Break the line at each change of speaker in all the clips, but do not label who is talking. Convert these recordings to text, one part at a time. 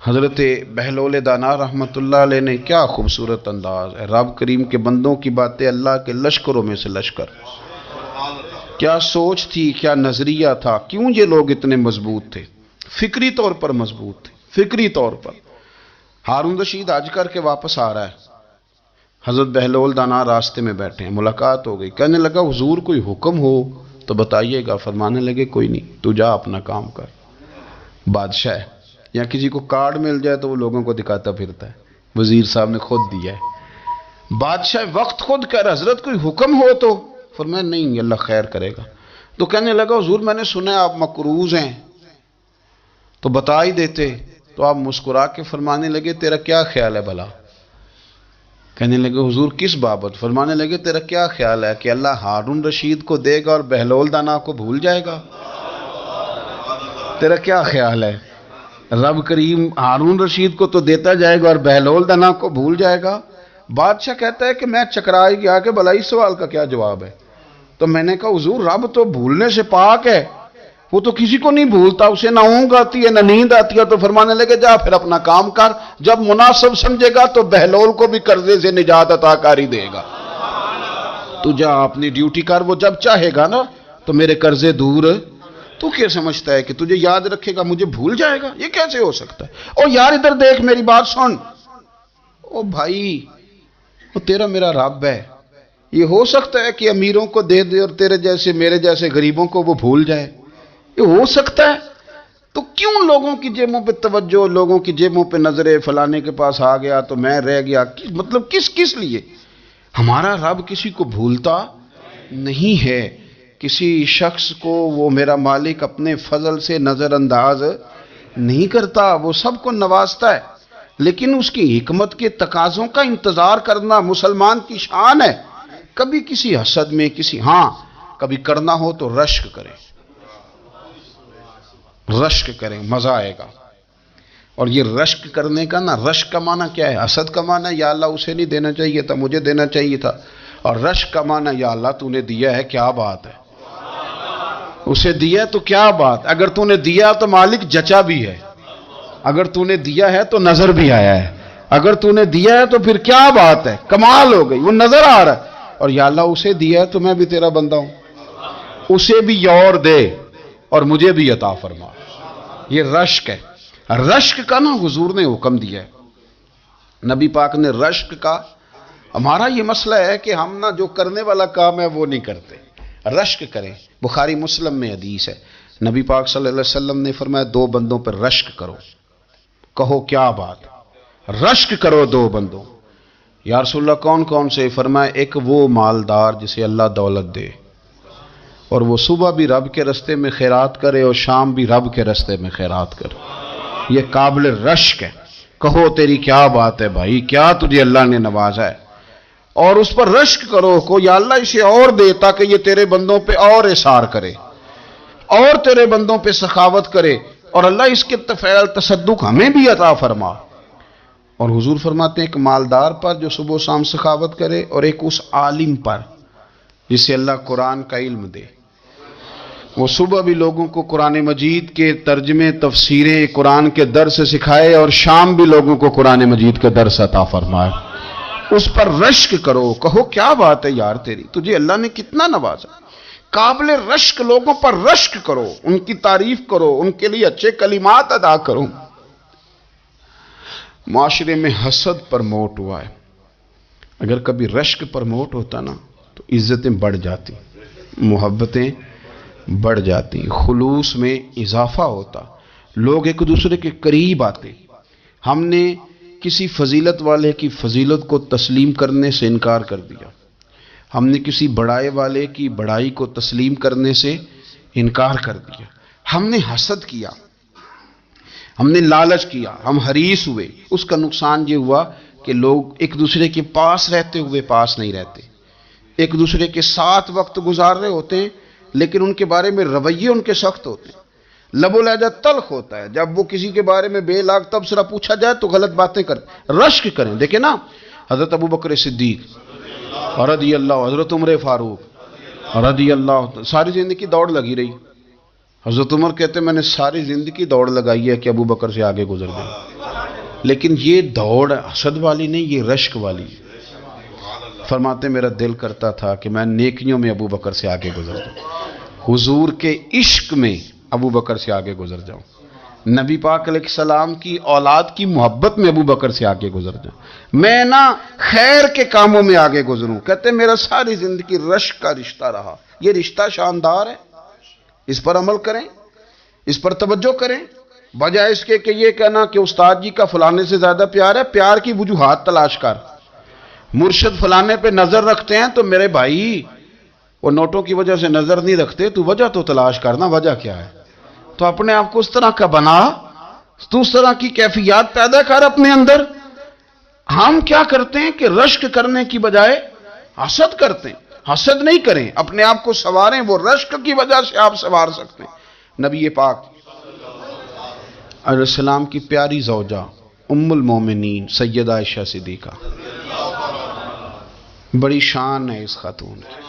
حضرت بہلول دانا رحمۃ اللہ علیہ نے کیا خوبصورت انداز ہے، رب کریم کے بندوں کی باتیں اللہ کے لشکروں میں سے لشکر، کیا سوچ تھی، کیا نظریہ تھا، کیوں یہ لوگ اتنے مضبوط تھے، فکری طور پر مضبوط تھے، فکری طور پر۔ ہارون رشید حج کر کے واپس آ رہا ہے، حضرت بہلول دانا راستے میں بیٹھے ہیں، ملاقات ہو گئی، کہنے لگا حضور کوئی حکم ہو تو بتائیے گا، فرمانے لگے کوئی نہیں، تو جا اپنا کام کر۔ بادشاہ ہے یا کسی کو کارڈ مل جائے تو وہ لوگوں کو دکھاتا پھرتا ہے، وزیر صاحب نے خود دیا ہے، بادشاہ وقت خود کہہ رہا حضرت کوئی حکم ہو تو، فرمایا نہیں اللہ خیر کرے گا۔ تو کہنے لگا حضور میں نے سنا ہے آپ مقروض ہیں تو بتا ہی دیتے، تو آپ مسکرا کے فرمانے لگے تیرا کیا خیال ہے بھلا؟ کہنے لگے حضور کس بابت؟ فرمانے لگے تیرا کیا خیال ہے کہ اللہ ہارون رشید کو دے گا اور بہلول دانا کو بھول جائے گا؟ تیرا کیا خیال ہے رب کریم ہارون رشید کو تو دیتا جائے گا اور بہلول دانا کو بھول جائے گا؟ بادشاہ کہتا ہے کہ میں چکرا گیا کہ بھلا اس سوال کا کیا جواب ہے؟ تو میں نے کہا حضور رب تو بھولنے سے پاک ہے، وہ تو کسی کو نہیں بھولتا، اسے نہ اونگ آتی ہے نہ نیند آتی ہے۔ تو فرمانے لگے جا پھر اپنا کام کر، جب مناسب سمجھے گا تو بہلول کو بھی قرضے سے نجات عطا کاری دے گا، تو جا اپنی ڈیوٹی کر، وہ جب چاہے گا نا تو میرے قرضے دور۔ تو کیا سمجھتا ہے کہ تجھے یاد رکھے گا مجھے بھول جائے گا؟ یہ کیسے ہو سکتا ہے؟ او یار ادھر دیکھ میری بات سن، او بھائی وہ تیرا میرا رب ہے، یہ ہو سکتا ہے کہ امیروں کو دے دے اور تیرے جیسے میرے جیسے غریبوں کو وہ بھول جائے؟ یہ ہو سکتا ہے؟ تو کیوں لوگوں کی جیبوں پہ توجہ، لوگوں کی جیبوں پہ نظریں، فلانے کے پاس آ گیا تو میں رہ گیا، مطلب کس لیے؟ ہمارا رب کسی کو بھولتا نہیں ہے، کسی شخص کو وہ میرا مالک اپنے فضل سے نظر انداز نہیں کرتا، وہ سب کو نوازتا ہے، لیکن اس کی حکمت کے تقاضوں کا انتظار کرنا مسلمان کی شان ہے۔ کبھی کسی حسد میں کبھی کرنا ہو تو رشک کریں، مزہ آئے گا۔ اور یہ رشک کرنے کا نا، رشک کا معنی کیا ہے؟ حسد کا معنی یا اللہ اسے نہیں دینا چاہیے تھا مجھے دینا چاہیے تھا، اور رشک کا معنی یا اللہ تو نے دیا ہے کیا بات ہے، اسے دیا تو کیا بات، اگر تو نے دیا تو مالک جچا بھی ہے، اگر تو نے دیا ہے تو نظر بھی آیا ہے، اگر تو نے دیا ہے تو پھر کیا بات ہے، کمال ہو گئی، وہ نظر آ رہا ہے۔ اور یا اللہ اسے دیا ہے تو میں بھی تیرا بندہ ہوں، اسے بھی اور دے اور مجھے بھی عطا فرما، یہ رشک ہے۔ رشک کا نا حضور نے حکم دیا ہے، نبی پاک نے رشک کا۔ ہمارا یہ مسئلہ ہے کہ ہم نا جو کرنے والا کام ہے وہ نہیں کرتے، رشک کریں۔ بخاری مسلم میں حدیث ہے، نبی پاک صلی اللہ علیہ وسلم نے فرمایا دو بندوں پر رشک کرو، کہو کیا بات، رشک کرو دو بندوں، یا رسول اللہ کون کون سے؟ فرمایا ایک وہ مالدار جسے اللہ دولت دے اور وہ صبح بھی رب کے رستے میں خیرات کرے اور شام بھی رب کے رستے میں خیرات کرے، یہ قابل رشک ہے۔ کہو تیری کیا بات ہے بھائی، کیا تجھے اللہ نے نوازا ہے، اور اس پر رشک کرو کو یا اللہ اسے اور دے تاکہ یہ تیرے بندوں پہ اور اثار کرے اور تیرے بندوں پہ سخاوت کرے، اور اللہ اس کے فعل تصدق ہمیں بھی عطا فرما۔ اور حضور فرماتے ہیں ایک مالدار پر جو صبح و شام سخاوت کرے، اور ایک اس عالم پر جسے اللہ قرآن کا علم دے، وہ صبح بھی لوگوں کو قرآن مجید کے ترجمے، تفسیریں، قرآن کے درس سکھائے، اور شام بھی لوگوں کو قرآن مجید کا درس عطا فرمائے، اس پر رشک کرو، کہو کیا بات ہے یار تیری، تجھے اللہ نے کتنا نوازا۔ قابل رشک لوگوں پر رشک کرو، ان کی تعریف کرو، ان کے لیے اچھے کلمات ادا کرو۔ معاشرے میں حسد پرموٹ ہوا ہے، اگر کبھی رشک پرموٹ ہوتا نا تو عزتیں بڑھ جاتی، محبتیں بڑھ جاتی، خلوص میں اضافہ ہوتا، لوگ ایک دوسرے کے قریب آتے۔ ہم نے کسی فضیلت والے کی فضیلت کو تسلیم کرنے سے انکار کر دیا، ہم نے کسی بڑائی والے کی بڑائی کو تسلیم کرنے سے انکار کر دیا، ہم نے حسد کیا، ہم نے لالچ کیا، ہم حریص ہوئے۔ اس کا نقصان یہ ہوا کہ لوگ ایک دوسرے کے پاس رہتے ہوئے پاس نہیں رہتے، ایک دوسرے کے ساتھ وقت گزار رہے ہوتے ہیں لیکن ان کے بارے میں رویے ان کے سخت ہوتے ہیں، لب و لہجہ تلخ ہوتا ہے، جب وہ کسی کے بارے میں بے لاگ تبصرہ پوچھا جائے تو غلط باتیں کرتے۔ رشک کریں، دیکھیں نا حضرت ابو بکر صدیق رضی اللہ، حضرت عمر فاروق رضی اللہ، ساری زندگی دوڑ لگی رہی۔ حضرت عمر کہتے میں نے ساری زندگی دوڑ لگائی ہے کہ ابو بکر سے آگے گزر گئے۔ لیکن یہ دوڑ حسد والی نہیں، یہ رشک والی. فرماتے میرا دل کرتا تھا کہ میں نیکیوں میں ابو بکر سے آگے گزر جاؤں، حضور کے عشق میں ابو بکر سے آگے گزر جاؤں، نبی پاک علیہ السلام کی اولاد کی محبت میں ابو بکر سے آگے گزر جاؤں، میں نا خیر کے کاموں میں آگے گزروں. کہتے میرا ساری زندگی رشک کا رشتہ رہا. یہ رشتہ شاندار ہے، اس پر عمل کریں، اس پر توجہ کریں، بجائے اس کے کہ یہ کہنا کہ استاد جی کا فلانے سے زیادہ پیار ہے. پیار کی وجوہات تلاش کر. مرشد فلانے پہ نظر رکھتے ہیں تو میرے بھائی وہ نوٹوں کی وجہ سے نظر نہیں رکھتے، تو وجہ تو تلاش کرنا، وجہ کیا ہے. تو اپنے آپ کو اس طرح کا بنا، تو اس طرح کی کیفیات پیدا کر اپنے اندر. ہم کیا کرتے ہیں کہ رشک کرنے کی بجائے حسد کرتے ہیں. حسد نہیں کریں، اپنے آپ کو سنواریں. وہ رشک کی وجہ سے آپ سنوار سکتے ہیں. نبی پاک علیہ السلام کی پیاری زوجہ ام المومنین سیدہ عائشہ صدیقہ، بڑی شان ہے اس خاتون کی،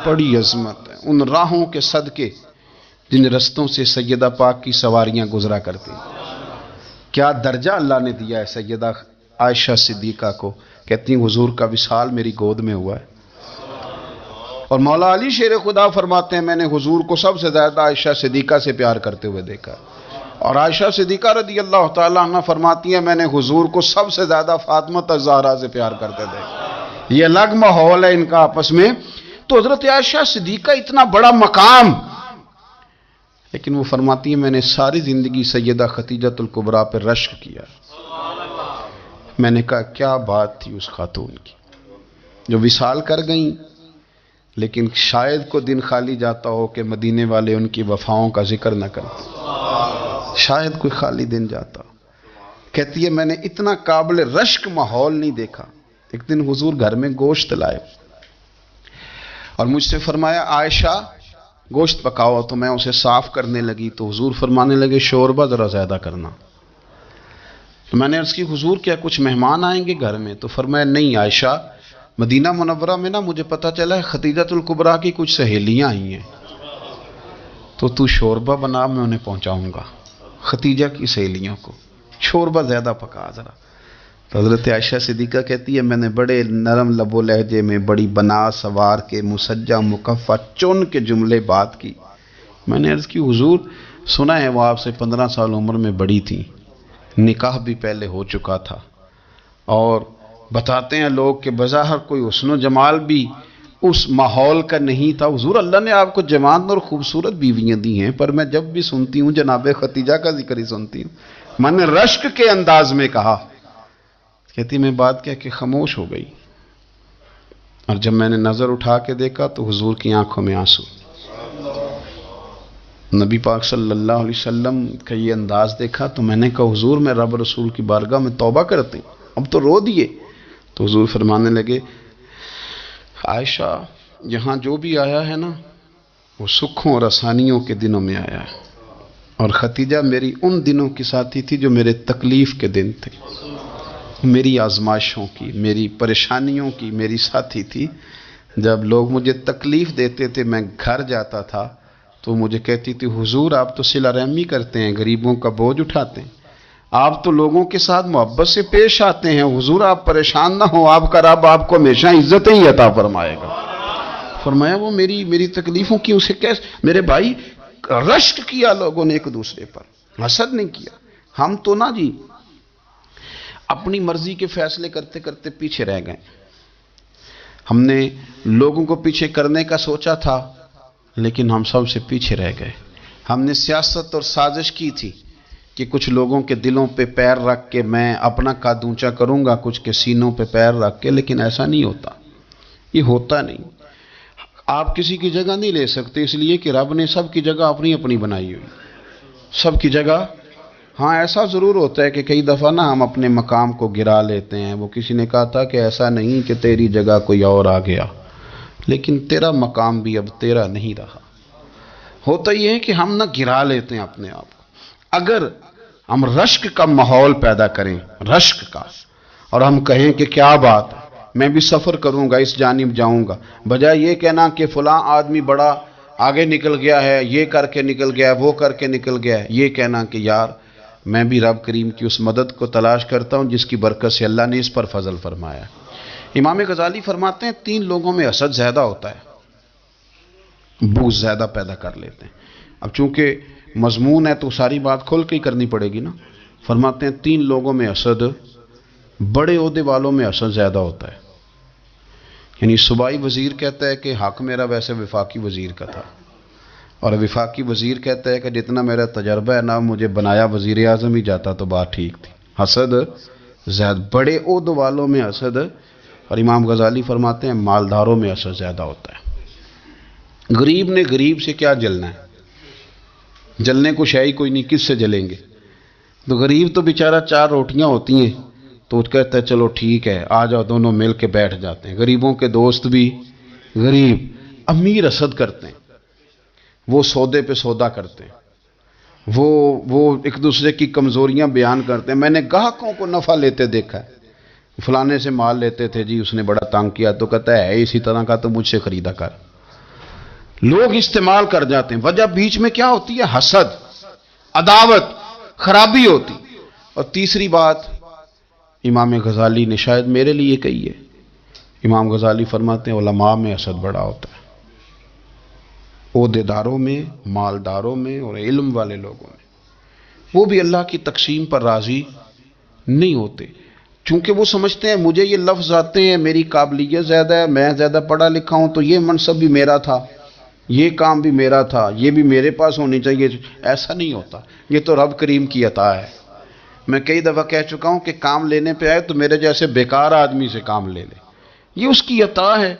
بڑی عظمت ہے ان راہوں کے صدقے جن رستوں سے سیدہ پاک کی سواریاں گزرا کرتی. کیا درجہ اللہ نے دیا ہے سیدہ عائشہ صدیقہ کو. کہتی ہیں حضور کا وصال میری گود میں ہوا ہے. اور مولا علی شیر خدا فرماتے ہیں میں نے حضور کو سب سے زیادہ عائشہ صدیقہ سے پیار کرتے ہوئے دیکھا. اور عائشہ صدیقہ رضی اللہ تعالیٰ عنہ فرماتی ہیں میں نے حضور کو سب سے زیادہ فاطمہ الزہرا سے پیار کرتے دیکھا. یہ الگ ماحول ہے ان کا آپس میں. تو حضرت عائشہ صدیقہ اتنا بڑا مقام، لیکن وہ فرماتی ہیں میں نے ساری زندگی سیدہ خدیجۃ الکبریٰ پہ رشک کیا. میں نے کہا کیا بات تھی اس خاتون کی جو وصال کر گئیں، لیکن شاید کو دن خالی جاتا ہو کہ مدینے والے ان کی وفاؤں کا ذکر نہ کرتے. شاید کوئی خالی دن جاتا. کہتی ہے میں نے اتنا قابل رشک ماحول نہیں دیکھا. ایک دن حضور گھر میں گوشت لائے اور مجھ سے فرمایا عائشہ گوشت پکاؤ. تو میں اسے صاف کرنے لگی تو حضور فرمانے لگے شوربہ ذرا زیادہ کرنا. تو میں نے عرض کی حضور کیا کچھ مہمان آئیں گے گھر میں؟ تو فرمایا نہیں عائشہ، مدینہ منورہ میں نا مجھے پتہ چلا ہے خدیجۃ الکبریٰ کی کچھ سہیلیاں آئی ہیں، تو شوربہ بنا، میں انہیں پہنچاؤں گا. خدیجہ کی سہیلیوں کو شوربہ زیادہ پکا ذرا. تو حضرت عائشہ صدیقہ کہتی ہے میں نے بڑے نرم لب و لہجے میں بڑی بنا سوار کے مسجع مکفہ چن کے جملے بات کی. میں نے عرض کی حضور سنا ہے وہ آپ سے 15 سال عمر میں بڑی تھی، نکاح بھی پہلے ہو چکا تھا، اور بتاتے ہیں لوگ کہ بظاہر کوئی حسن و جمال بھی اس ماحول کا نہیں تھا. حضور اللہ نے آپ کو جوان اور خوبصورت بیویاں دی ہیں، پر میں جب بھی سنتی ہوں جناب خدیجہ کا ذکر ہی سنتی ہوں. میں نے رشک کے انداز میں کہا. کہتی میں بات کہہ کے خاموش ہو گئی، اور جب میں نے نظر اٹھا کے دیکھا تو حضور کی آنکھوں میں آنسو. نبی پاک صلی اللہ علیہ وسلم کا یہ انداز دیکھا تو میں نے کہا حضور میں رب رسول کی بارگاہ میں توبہ کرتے ہیں، اب تو رو دیے. تو حضور فرمانے لگے عائشہ یہاں جو بھی آیا ہے نا وہ سکھوں اور آسانیوں کے دنوں میں آیا ہے، اور خدیجہ میری ان دنوں کی ساتھی تھی جو میرے تکلیف کے دن تھے، میری آزمائشوں کی، میری پریشانیوں کی میری ساتھی تھی. جب لوگ مجھے تکلیف دیتے تھے میں گھر جاتا تھا تو مجھے کہتی تھی حضور آپ تو صلہ رحمی کرتے ہیں، غریبوں کا بوجھ اٹھاتے ہیں، آپ تو لوگوں کے ساتھ محبت سے پیش آتے ہیں، حضور آپ پریشان نہ ہو، آپ کا رب آپ کو ہمیشہ عزتیں ہی عطا فرمائے گا. فرمایا وہ میری تکلیفوں کی اسے کیسے. میرے بھائی رشک کیا لوگوں نے ایک دوسرے پر، حسد نہیں کیا. ہم تو نا جی اپنی مرضی کے فیصلے کرتے کرتے پیچھے رہ گئے. ہم نے لوگوں کو پیچھے کرنے کا سوچا تھا لیکن ہم سب سے پیچھے رہ گئے. ہم نے سیاست اور سازش کی تھی کہ کچھ لوگوں کے دلوں پہ پیر رکھ کے میں اپنا قد اونچا کروں گا، کچھ کے سینوں پہ پیر رکھ کے، لیکن ایسا نہیں ہوتا. یہ ہوتا نہیں. آپ کسی کی جگہ نہیں لے سکتے، اس لیے کہ رب نے سب کی جگہ اپنی اپنی بنائی ہوئی، سب کی جگہ. ہاں ایسا ضرور ہوتا ہے کہ کئی دفعہ نا ہم اپنے مقام کو گرا لیتے ہیں. وہ کسی نے کہا تھا کہ ایسا نہیں کہ تیری جگہ کوئی اور آ گیا، لیکن تیرا مقام بھی اب تیرا نہیں رہا. ہوتا یہ ہے کہ ہم نہ گرا لیتے ہیں اپنے آپ کو. اگر ہم رشک کا ماحول پیدا کریں، رشک کا، اور ہم کہیں کہ کیا بات ہے میں بھی سفر کروں گا، اس جانب جاؤں گا، بجائے یہ کہنا کہ فلاں آدمی بڑا آگے نکل گیا ہے، یہ کر کے نکل گیا ہے، وہ کر کے نکل گیا ہے، یہ کہنا کہ یار میں بھی رب کریم کی اس مدد کو تلاش کرتا ہوں جس کی برکت سے اللہ نے اس پر فضل فرمایا۔ امام غزالی فرماتے ہیں 3 لوگوں میں حسد زیادہ ہوتا ہے، بغض زیادہ پیدا کر لیتے ہیں۔ اب چونکہ مضمون ہے تو ساری بات کھول کے ہی کرنی پڑے گی نا۔ فرماتے ہیں 3 لوگوں میں حسد، بڑے عہدے والوں میں حسد زیادہ ہوتا ہے۔ یعنی صوبائی وزیر کہتا ہے کہ حق میرا ویسے وفاقی وزیر کا تھا، اور وفاقی وزیر کہتا ہے کہ جتنا میرا تجربہ ہے نا، مجھے بنایا وزیر اعظم ہی جاتا تو بات ٹھیک تھی۔ حسد زیادہ، بڑے عہدے والوں میں حسد، اور امام غزالی فرماتے ہیں مالداروں میں حسد زیادہ ہوتا ہے۔ غریب نے غریب سے کیا جلنا ہے؟ جلنے کو شے ہی کوئی نہیں، کس سے جلیں گے؟ تو غریب تو بیچارہ 4 روٹیاں ہوتی ہیں تو کہتا ہے چلو ٹھیک ہے، آ جاؤ، دونوں مل کے بیٹھ جاتے ہیں۔ غریبوں کے دوست بھی غریب۔ امیر حسد کرتے ہیں، وہ سودے پہ سودا کرتے ہیں، وہ ایک دوسرے کی کمزوریاں بیان کرتے ہیں۔ میں نے گاہکوں کو نفع لیتے دیکھا ہے، فلانے سے مال لیتے تھے جی، اس نے بڑا تنگ کیا، تو کہتا ہے اسی طرح کا تو مجھ سے خریدا کر۔ لوگ استعمال کر جاتے ہیں، وجہ بیچ میں کیا ہوتی ہے؟ حسد، عداوت، خرابی ہوتی۔ اور تیسری بات امام غزالی نے شاید میرے لیے کہی ہے، امام غزالی فرماتے ہیں علماء میں حسد بڑا ہوتا ہے، عہدیداروں میں، مالداروں میں، اور علم والے لوگوں میں۔ وہ بھی اللہ کی تقسیم پر راضی نہیں ہوتے، چونکہ وہ سمجھتے ہیں مجھے یہ لفظ آتے ہیں، میری قابلیت زیادہ ہے، میں زیادہ پڑھا لکھا ہوں، تو یہ منصب بھی میرا تھا، یہ کام بھی میرا تھا، یہ بھی میرے پاس ہونی چاہیے۔ ایسا نہیں ہوتا، یہ تو رب کریم کی عطا ہے۔ میں کئی دفعہ کہہ چکا ہوں کہ کام لینے پہ آئے تو میرے جیسے بیکار آدمی سے کام لے لے، یہ اس کی عطا ہے۔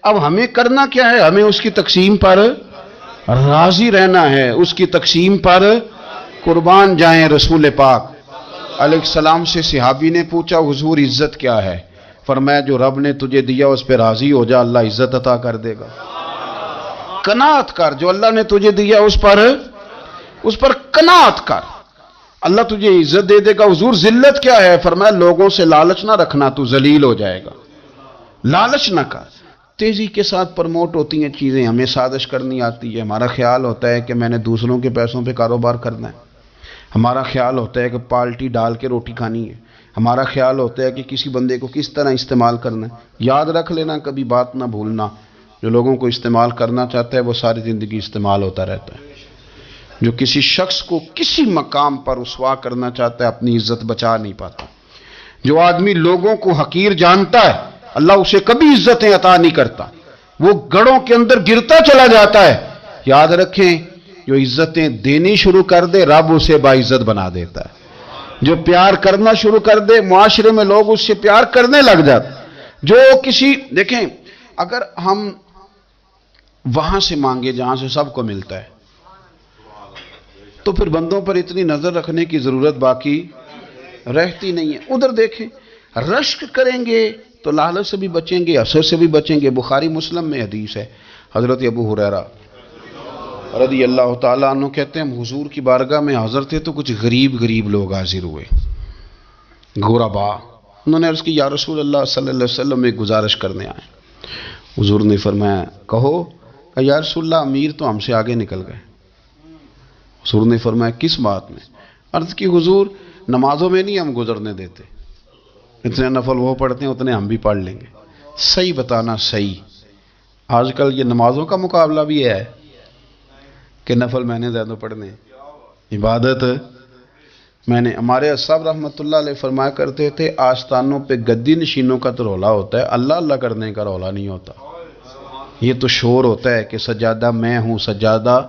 اب ہمیں کرنا کیا ہے؟ ہمیں اس کی تقسیم پر راضی رہنا ہے، اس کی تقسیم پر قربان جائیں۔ رسول پاک علیہ السلام سے صحابی نے پوچھا حضور عزت کیا ہے؟ فرمایا جو رب نے تجھے دیا اس پہ راضی ہو جا، اللہ عزت عطا کر دے گا۔ قناعت کر، جو اللہ نے تجھے دیا اس پر قناعت کر، اللہ تجھے عزت دے دے گا۔ حضور ذلت کیا ہے؟ فرمایا لوگوں سے لالچ نہ رکھنا، تو ذلیل ہو جائے گا، لالچ نہ کر۔ تیزی کے ساتھ پرموٹ ہوتی ہیں چیزیں، ہمیں سازش کرنی آتی ہے، ہمارا خیال ہوتا ہے کہ میں نے دوسروں کے پیسوں پہ کاروبار کرنا ہے، ہمارا خیال ہوتا ہے کہ پالٹی ڈال کے روٹی کھانی ہے، ہمارا خیال ہوتا ہے کہ کسی بندے کو کس طرح استعمال کرنا ہے۔ یاد رکھ لینا، کبھی بات نہ بھولنا، جو لوگوں کو استعمال کرنا چاہتا ہے وہ ساری زندگی استعمال ہوتا رہتا ہے۔ جو کسی شخص کو کسی مقام پر رسوا کرنا چاہتا ہے اپنی عزت بچا نہیں پاتا۔ جو آدمی لوگوں کو حقیر جانتا ہے اللہ اسے کبھی عزتیں عطا نہیں کرتا، وہ گڑھوں کے اندر گرتا چلا جاتا ہے۔ یاد رکھیں، جو عزتیں دینی شروع کر دے رب اسے باعزت بنا دیتا ہے۔ جو پیار کرنا شروع کر دے معاشرے میں لوگ اس سے پیار کرنے لگ جاتے۔ جو کسی، دیکھیں اگر ہم وہاں سے مانگے جہاں سے سب کو ملتا ہے تو پھر بندوں پر اتنی نظر رکھنے کی ضرورت باقی رہتی نہیں ہے۔ ادھر دیکھیں، رشک کریں گے تو لالچ سے بھی بچیں گے، حسد سے بھی بچیں گے۔ بخاری مسلم میں حدیث ہے، حضرت ابو ہریرہ رضی اللہ تعالیٰ عنہ کہتے ہیں حضور کی بارگاہ میں حاضر تھے تو کچھ غریب لوگ حاضر ہوئے، غربا۔ انہوں نے عرض کی یا رسول اللہ صلی اللہ علیہ وسلم ایک گزارش کرنے آئے۔ حضور نے فرمایا کہو۔ کہ یا رسول اللہ امیر تو ہم سے آگے نکل گئے۔ حضور نے فرمایا کس بات میں؟ عرض کی حضور نمازوں میں نہیں ہم گزرنے دیتے، اتنے نفل وہ پڑھتے ہیں اتنے ہم بھی پڑھ لیں گے۔ صحیح بتانا صحیح، آج کل یہ نمازوں کا مقابلہ بھی ہے کہ نفل میں نے زیادہ پڑھنے، عبادت میں نے۔ ہمارے صاحب رحمۃ اللہ علیہ فرمایا کرتے تھے آستانوں پہ گدی نشینوں کا تو رولا ہوتا ہے، اللہ اللہ کرنے کا رولا نہیں ہوتا۔ یہ تو شور ہوتا ہے کہ سجادہ میں ہوں سجادہ،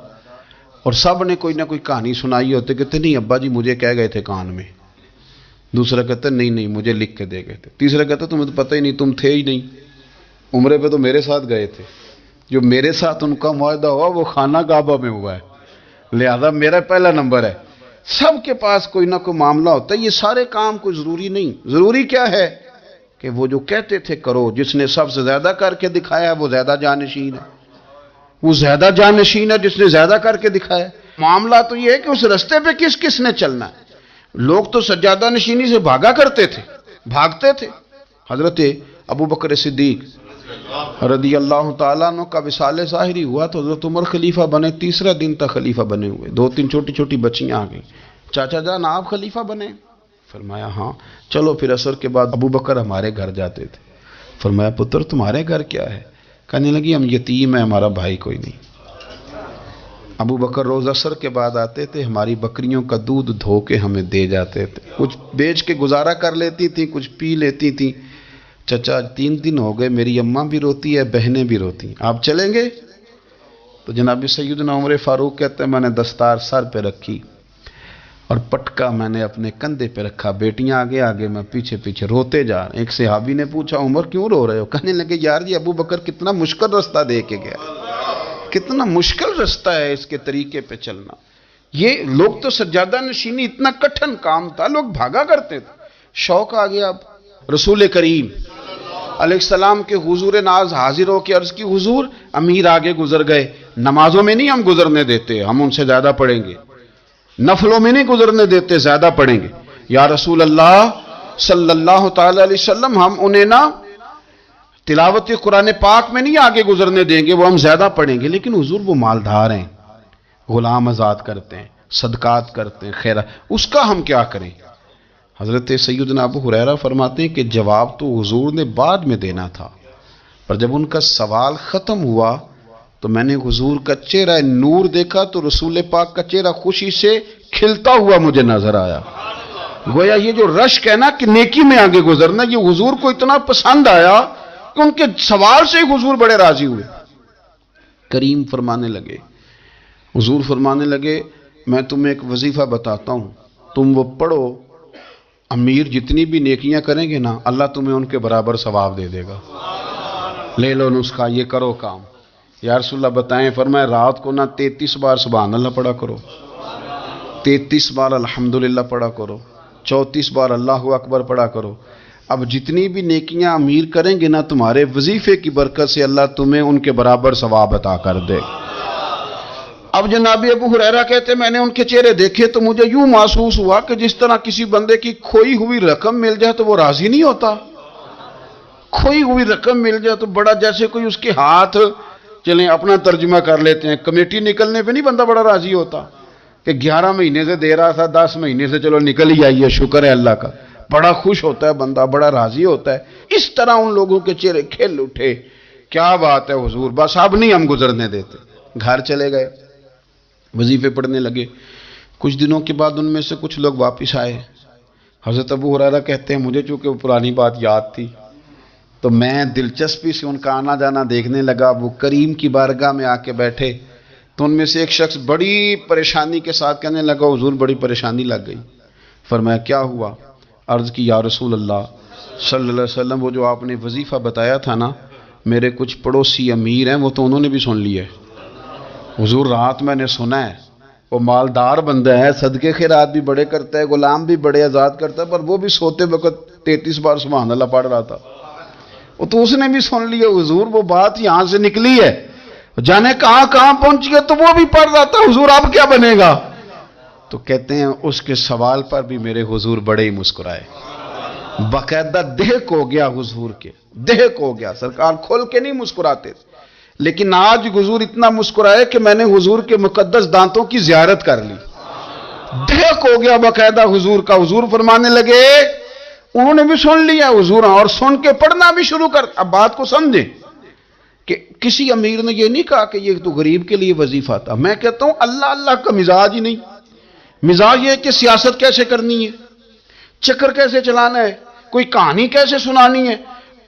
اور سب نے کوئی نہ کوئی کہانی سنائی ہوتی، کہتے نہیں ابا جی مجھے کہہ گئے تھے کان میں، دوسرا کہتا نہیں مجھے لکھ کے دے گئے تھے، تیسرا کہتا تمہیں تو پتہ ہی نہیں، تم تھے ہی نہیں، عمرے پہ تو میرے ساتھ گئے تھے۔ جو میرے ساتھ ان کا معاہدہ ہوا وہ خانہ کعبہ میں ہوا ہے، لہذا میرا پہلا نمبر ہے۔ سب کے پاس کوئی نہ کوئی معاملہ ہوتا ہے، یہ سارے کام کوئی ضروری نہیں۔ ضروری کیا ہے کہ وہ جو کہتے تھے کرو، جس نے سب سے زیادہ کر کے دکھایا وہ زیادہ جانشین ہے، وہ زیادہ جانشین ہے جس نے زیادہ کر کے دکھایا۔ معاملہ تو یہ ہے کہ اس رستے پہ کس کس نے چلنا ہے۔ لوگ تو سجادہ نشینی سے بھاگا کرتے تھے، بھاگتے تھے۔ حضرت ابو بکر صدیق رضی اللہ تعالیٰ عنہ کا وصال ظاہری ہوا تو حضرت عمر خلیفہ بنے، تیسرا دن تک خلیفہ بنے ہوئے، 2-3 چھوٹی چھوٹی بچیاں آ گئیں، چاچا جان آپ خلیفہ بنے؟ فرمایا ہاں۔ چلو پھر عصر کے بعد ابو بکر ہمارے گھر جاتے تھے۔ فرمایا پتر تمہارے گھر کیا ہے؟ کہنے لگی ہم یتیم ہیں، ہمارا بھائی کوئی نہیں۔ ابو بکر روز عصر کے بعد آتے تھے، ہماری بکریوں کا دودھ دھو کے ہمیں دے جاتے تھے، کچھ بیچ کے گزارا کر لیتی تھیں، کچھ پی لیتی تھیں۔ چچا 3 دن ہو گئے، میری اماں بھی روتی ہے، بہنیں بھی روتی ہیں، آپ چلیں گے؟ تو جناب سیدنا عمر فاروق کہتے ہیں میں نے دستار سر پہ رکھی اور پٹکا میں نے اپنے کندھے پہ رکھا، بیٹیاں آگے آگے، میں پیچھے پیچھے، روتے جا رہے ہیں۔ ایک صحابی نے پوچھا عمر کیوں رو رہے ہو؟ کہنے لگے یار یہ ابو بکر کتنا مشکل رستہ دے کے گیا، کتنا مشکل رستہ ہے اس کے طریقے پہ چلنا۔ یہ لوگ تو سجادہ نشینی اتنا کٹھن کام تھا، لوگ بھاگا کرتے تھے۔ شوق آ گیا اب رسول کریم علیہ السلام کے حضور ناز حاضر ہو کے عرض کی حضور امیر آگے گزر گئے، نمازوں میں نہیں ہم گزرنے دیتے، ہم ان سے زیادہ پڑھیں گے، نفلوں میں نہیں گزرنے دیتے، زیادہ پڑھیں گے۔ یا رسول اللہ صلی اللہ تعالی علیہ وسلم ہم انہیں نہ تلاوت قرآن پاک میں نہیں آگے گزرنے دیں گے، وہ ہم زیادہ پڑھیں گے، لیکن حضور وہ مالدار ہیں، غلام آزاد کرتے ہیں، صدقات کرتے ہیں، خیرات، اس کا ہم کیا کریں؟ حضرت سیدنا ابو ہریرہ فرماتے ہیں کہ جواب تو حضور نے بعد میں دینا تھا، پر جب ان کا سوال ختم ہوا تو میں نے حضور کا چہرہ نور دیکھا تو رسول پاک کا چہرہ خوشی سے کھلتا ہوا مجھے نظر آیا۔ گویا یہ جو رشک ہے نا کہ نیکی میں آگے گزرنا، یہ حضور کو اتنا پسند آیا کہ ان کے سوال سے حضور بڑے راضی ہوئے۔ کریم فرمانے لگے، حضور فرمانے لگے میں تمہیں ایک وظیفہ بتاتا ہوں، تم وہ پڑھو، امیر جتنی بھی نیکیاں کریں گے نا اللہ تمہیں ان کے برابر ثواب دے دے گا، لے لو نسخہ، یہ کرو کام۔ یا رسول اللہ بتائیں؟ فرمایا رات کو نہ 33 بار سبحان اللہ پڑھا کرو، 33 بار الحمدللہ پڑھا کرو، 34 بار اللہ اکبر پڑھا کرو۔ اب جتنی بھی نیکیاں امیر کریں گے نا تمہارے وظیفے کی برکت سے اللہ تمہیں ان کے برابر ثواب عطا کر دے۔ اب جناب ابو ہریرہ کہتے میں نے ان کے چہرے دیکھے تو مجھے یوں محسوس ہوا کہ جس طرح کسی بندے کی کھوئی ہوئی رقم مل جائے تو وہ راضی نہیں ہوتا، کھوئی ہوئی رقم مل جائے تو بڑا جیسے کوئی اس کے ہاتھ، چلیں اپنا ترجمہ کر لیتے ہیں، کمیٹی نکلنے پہ نہیں بندہ بڑا راضی ہوتا کہ 11 مہینے سے دے رہا تھا، 10 مہینے سے چلو نکل ہی آئی ہے، شکر ہے اللہ کا، بڑا خوش ہوتا ہے بندہ، بڑا راضی ہوتا ہے۔ اس طرح ان لوگوں کے چہرے کھل اٹھے، کیا بات ہے حضور، بس اب نہیں ہم گزرنے دیتے۔ گھر چلے گئے، وظیفے پڑھنے لگے۔ کچھ دنوں کے بعد ان میں سے کچھ لوگ واپس آئے۔ حضرت ابو ہریرہ کہتے ہیں مجھے چونکہ وہ پرانی بات یاد تھی تو میں دلچسپی سے ان کا آنا جانا دیکھنے لگا۔ وہ کریم کی بارگاہ میں آ کے بیٹھے تو ان میں سے ایک شخص بڑی پریشانی کے ساتھ کہنے لگا حضور بڑی پریشانی لگ گئی۔ فرمایا کیا ہوا؟ عرض کی یا رسول اللہ صلی اللہ علیہ وسلم وہ جو آپ نے وظیفہ بتایا تھا نا، میرے کچھ پڑوسی امیر ہیں وہ تو انہوں نے بھی سن لیا ہے حضور، رات میں نے سنا ہے وہ مالدار بندہ ہے، صدقے خیرات بھی بڑے کرتا ہے، غلام بھی بڑے آزاد کرتا ہے، پر وہ بھی سوتے وقت 33 بار سبحان اللہ پڑھ رہا تھا، وہ تو اس نے بھی سن لیا حضور، وہ بات یہاں سے نکلی ہے، جانے کہاں کہاں پہنچ گیا، تو وہ بھی پڑھ رہا تھا حضور اب کیا بنے گا؟ تو کہتے ہیں اس کے سوال پر بھی میرے حضور بڑے ہی مسکرائے، باقاعدہ دہک ہو گیا حضور کے، دہک ہو گیا، سرکار کھول کے نہیں مسکراتے، لیکن آج حضور اتنا مسکرائے کہ میں نے حضور کے مقدس دانتوں کی زیارت کر لی، دہک ہو گیا باقاعدہ حضور کا۔ حضور فرمانے لگے انہوں نے بھی سن لیا حضور، اور سن کے پڑھنا بھی شروع کر۔ اب بات کو سمجھیں کہ کسی امیر نے یہ نہیں کہا کہ یہ تو غریب کے لیے وظیفہ تھا، میں کہتا ہوں اللہ اللہ کا مزاج ہی نہیں، مزاج یہ کہ سیاست کیسے کرنی ہے، چکر کیسے چلانا ہے، کوئی کہانی کیسے سنانی ہے،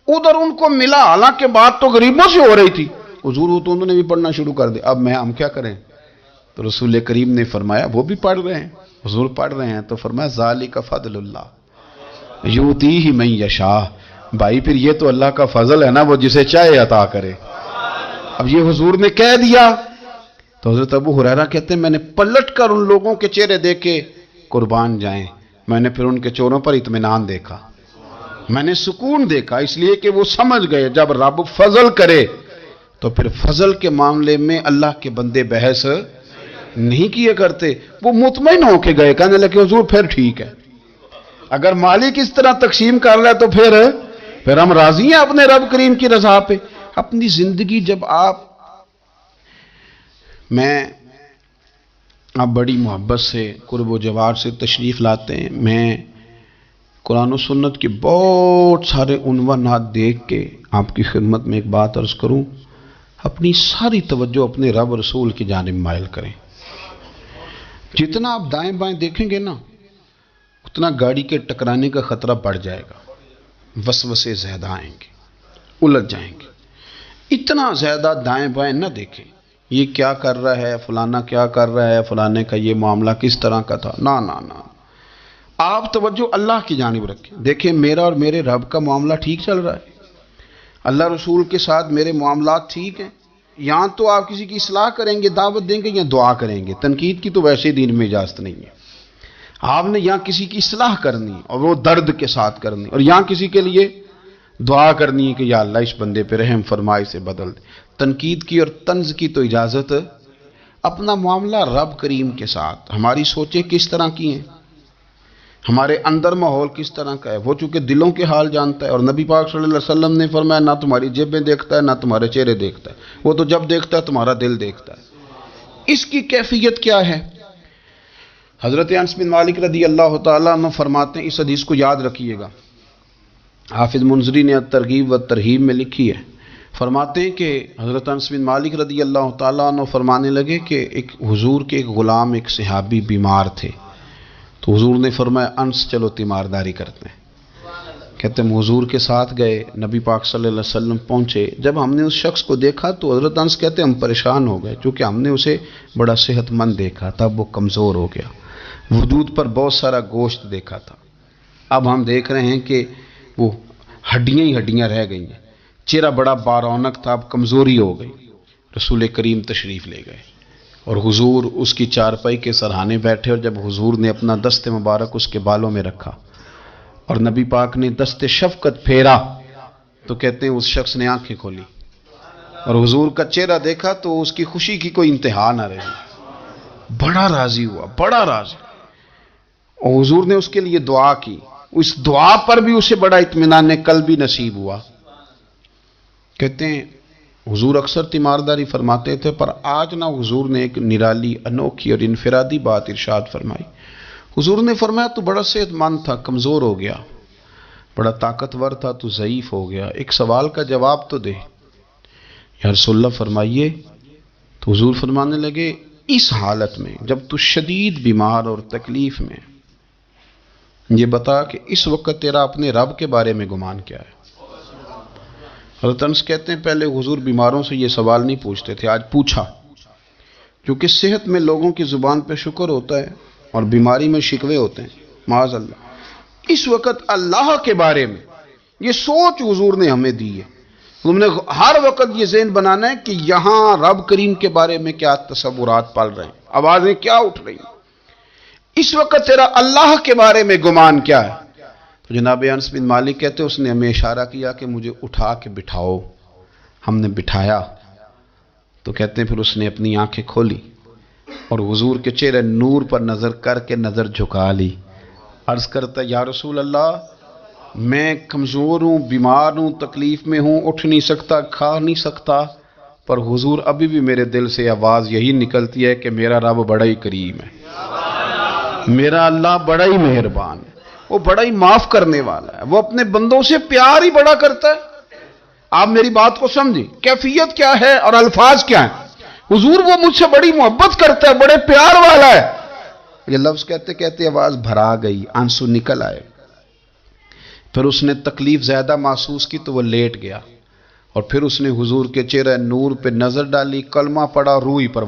ادھر ان کو ملا، حالانکہ بات تو غریبوں سے ہو رہی تھی، حضور وہ تو انہوں نے بھی پڑھنا شروع کر دیا۔ اب ہم کیا کریں؟ تو رسول کریم نے فرمایا وہ بھی پڑھ رہے ہیں، حضور پڑھ رہے ہیں، تو فرمایا ذالک فضل اللہ یؤتیہ من یشاء، بھائی پھر یہ تو اللہ کا فضل ہے نا، وہ جسے چاہے عطا کرے۔ اب یہ حضور نے کہہ دیا تو حضرت ابو ہریرہ کہتے ہیں میں نے پلٹ کر ان لوگوں کے چہرے دیکھے، قربان جائیں، میں نے پھر ان کے چہروں پر اطمینان دیکھا، میں نے سکون دیکھا، اس لیے کہ وہ سمجھ گئے جب رب فضل کرے تو پھر فضل کے معاملے میں اللہ کے بندے بحث نہیں کیے کرتے، وہ مطمئن ہو کے گئے، کہنے لگے حضور پھر ٹھیک ہے، اگر مالک اس طرح تقسیم کر رہا ہے تو پھر ہم راضی ہیں اپنے رب کریم کی رضا پہ۔ اپنی زندگی جب آپ، میں آپ بڑی محبت سے قرب و جوار سے تشریف لاتے ہیں. میں قرآن و سنت کے بہت سارے عنوانات دیکھ کے آپ کی خدمت میں ایک بات عرض کروں، اپنی ساری توجہ اپنے رب رسول کی جانب مائل کریں. جتنا آپ دائیں بائیں دیکھیں گے نا، اتنا گاڑی کے ٹکرانے کا خطرہ بڑھ جائے گا. وسوسے زیادہ آئیں گے، الجھ جائیں گے. اتنا زیادہ دائیں بائیں نہ دیکھیں، یہ کیا کر رہا ہے، فلانا کیا کر رہا ہے، فلانے کا یہ معاملہ کس طرح کا تھا. نہ نہ نہ، آپ توجہ اللہ کی جانب رکھیں. دیکھیں میرا اور میرے رب کا معاملہ ٹھیک چل رہا ہے، اللہ رسول کے ساتھ میرے معاملات ٹھیک ہیں. یہاں تو آپ کسی کی اصلاح کریں گے، دعوت دیں گے یا دعا کریں گے. تنقید کی تو ویسے دین میں اجازت نہیں ہے. آپ نے یہاں کسی کی اصلاح کرنی اور وہ درد کے ساتھ کرنی، اور یہاں کسی کے لیے دعا کرنی ہے کہ یا اللہ اس بندے پہ رحم فرمائے، سے بدل دے. تنقید کی اور طنز کی تو اجازت. اپنا معاملہ رب کریم کے ساتھ، ہماری سوچیں کس طرح کی ہیں، ہمارے اندر ماحول کس طرح کا ہے، وہ چونکہ دلوں کے حال جانتا ہے. اور نبی پاک صلی اللہ علیہ وسلم نے فرمایا نہ تمہاری جیبیں دیکھتا ہے نہ تمہارے چہرے دیکھتا ہے، وہ تو جب دیکھتا ہے تمہارا دل دیکھتا ہے. اس کی کیفیت کیا ہے؟ حضرت انس بن مالک رضی اللہ تعالیٰ عنہ فرماتے ہیں، اس حدیث کو یاد رکھیے گا، حافظ منذری نے ترغیب و ترہیب میں لکھی ہے. فرماتے ہیں کہ حضرت انس بن مالک رضی اللہ تعالیٰ عنہ فرمانے لگے کہ ایک حضور کے ایک غلام، ایک صحابی بیمار تھے. تو حضور نے فرمایا انس چلو تیمارداری کرتے ہیں. کہتے ہیں حضور کے ساتھ گئے، نبی پاک صلی اللہ علیہ وسلم پہنچے. جب ہم نے اس شخص کو دیکھا تو حضرت انس کہتے ہیں ہم پریشان ہو گئے، کیونکہ ہم نے اسے بڑا صحت مند دیکھا تھا، وہ کمزور ہو گیا. وجود پر بہت سارا گوشت دیکھا تھا، اب ہم دیکھ رہے ہیں کہ وہ ہڈیاں ہی ہڈیاں رہ گئی ہیں. چہرہ بڑا بارونق تھا، اب کمزوری ہو گئی. رسول کریم تشریف لے گئے اور حضور اس کی چارپائی کے سرہانے بیٹھے. اور جب حضور نے اپنا دست مبارک اس کے بالوں میں رکھا اور نبی پاک نے دست شفقت پھیرا تو کہتے ہیں اس شخص نے آنکھیں کھولی اور حضور کا چہرہ دیکھا تو اس کی خوشی کی کوئی انتہا نہ رہی. بڑا راضی ہوا، بڑا راضی. اور حضور نے اس کے لیے دعا کی. اس دعا پر بھی اسے بڑا اطمینان قلبی نصیب ہوا. کہتے ہیں حضور اکثر تیمارداری فرماتے تھے، پر آج نہ حضور نے ایک نرالی، انوکھی اور انفرادی بات ارشاد فرمائی. حضور نے فرمایا تو بڑا صحت مند تھا، کمزور ہو گیا، بڑا طاقتور تھا، تو ضعیف ہو گیا. ایک سوال کا جواب تو دے. یا رسول اللہ فرمائیے. تو حضور فرمانے لگے اس حالت میں جب تو شدید بیمار اور تکلیف میں، یہ بتا کہ اس وقت تیرا اپنے رب کے بارے میں گمان کیا ہے. حضرت انس کہتے ہیں پہلے حضور بیماروں سے یہ سوال نہیں پوچھتے تھے، آج پوچھا. کیونکہ صحت میں لوگوں کی زبان پہ شکر ہوتا ہے اور بیماری میں شکوے ہوتے ہیں، معاذ اللہ. اس وقت اللہ کے بارے میں یہ سوچ حضور نے ہمیں دی ہے. تم نے ہر وقت یہ ذہن بنانا ہے کہ یہاں رب کریم کے بارے میں کیا تصورات پل رہے ہیں، آوازیں کیا اٹھ رہی ہیں. اس وقت تیرا اللہ کے بارے میں گمان کیا ہے. تو جناب انس بن مالک کہتے اس نے ہمیں اشارہ کیا کہ مجھے اٹھا کے بٹھاؤ. ہم نے بٹھایا تو کہتے ہیں پھر اس نے اپنی آنکھیں کھولی اور حضور کے چہرے نور پر نظر کر کے نظر جھکا لی. عرض کرتا یا رسول اللہ میں کمزور ہوں، بیمار ہوں، تکلیف میں ہوں، اٹھ نہیں سکتا، کھا نہیں سکتا، پر حضور ابھی بھی میرے دل سے آواز یہی نکلتی ہے کہ میرا رب بڑا ہی کریم ہے، میرا اللہ بڑا ہی مہربان ہے، وہ بڑا ہی معاف کرنے والا ہے، وہ اپنے بندوں سے پیار ہی بڑا کرتا ہے. آپ میری بات کو سمجھیں، کیفیت کیا ہے اور الفاظ کیا ہیں. حضور وہ مجھ سے بڑی محبت کرتا ہے، بڑے پیار والا ہے. یہ لفظ کہتے کہتے آواز بھرا گئی، آنسو نکل آئے. پھر اس نے تکلیف زیادہ محسوس کی تو وہ لیٹ گیا اور پھر اس نے حضور کے چہرے نور پہ نظر ڈالی، کلمہ پڑھا، روح ہی پر